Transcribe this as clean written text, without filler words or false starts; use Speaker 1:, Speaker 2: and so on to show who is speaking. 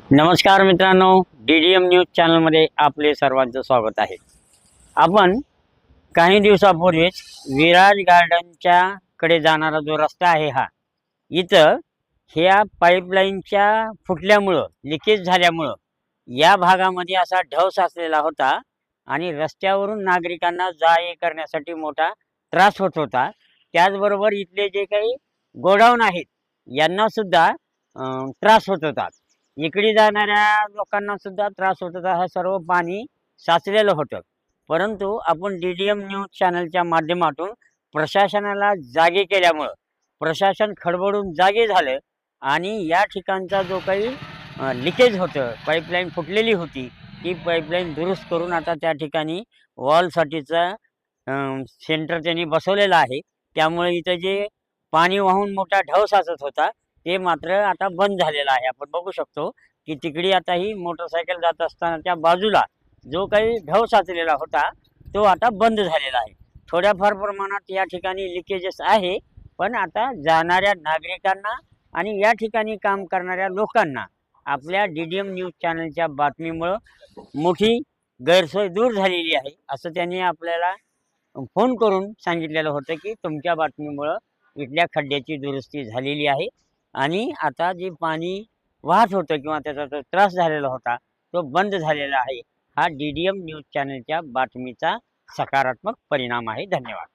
Speaker 1: नमस्कार मित्रांनो, DDM news चॅनलमध्ये आपले सर्वांचं स्वागत आहे। आपण काही दिवसापूर्वीच विराज गार्डनच्या कडे जाणारा जो रस्ता आहे इथं ह्या पाईपलाईनच्या फुटल्यामुळं लिकेज झाल्यामुळं या भागामध्ये असा ढव साचलेला होता आणि रस्त्यावरून नागरिकांना जा-ये करण्यासाठी मोठा त्रास होत होता। त्याचबरोबर इथले जे काही गोडाऊन आहेत यांना सुद्धा त्रास होत होता। इकडे जाणाऱ्या लोकांना सुद्धा त्रास होत होता। हे सर्व पाणी साचलेलं होतं। परंतु आपण DDM न्यूज चॅनलच्या माध्यमातून प्रशासनाला जागे केल्यामुळं प्रशासन खडबडून जागे झालं आणि या ठिकाणचा जो काही लिकेज होतं, पाईपलाईन फुटलेली होती, ती पाईपलाईन दुरुस्त करून आता त्या ठिकाणी वॉलसाठीचा सेंटर त्यांनी बसवलेलं आहे। त्यामुळे इथं जे पाणी वाहून मोठा ढव साचत होता ते मात्र आता बंद झालेलं आहे। आपण बघू शकतो की तिकडे आता ही मोटरसायकल जात असतानाच्या बाजूला जो काही ढव साचलेला होता तो आता बंद झालेला आहे। थोड्याफार प्रमाणात या ठिकाणी लिकेजेस आहे, पण आता जाणाऱ्या नागरिकांना आणि या ठिकाणी काम करणाऱ्या लोकांना आपल्या DDM न्यूज चॅनलच्या बातमीमुळं मोठी गैरसोय दूर झालेली आहे, असं त्यांनी आपल्याला फोन करून सांगितलेलं होतं की तुमच्या बातमीमुळं इथल्या खड्ड्याची दुरुस्ती झालेली आहे आणि आता जे पाणी वाहत होतं किंवा त्याचा जो त्रास झालेला होता तो बंद झालेला आहे। हा DDM न्यूज चॅनलच्या बातमीचा सकारात्मक परिणाम आहे। धन्यवाद।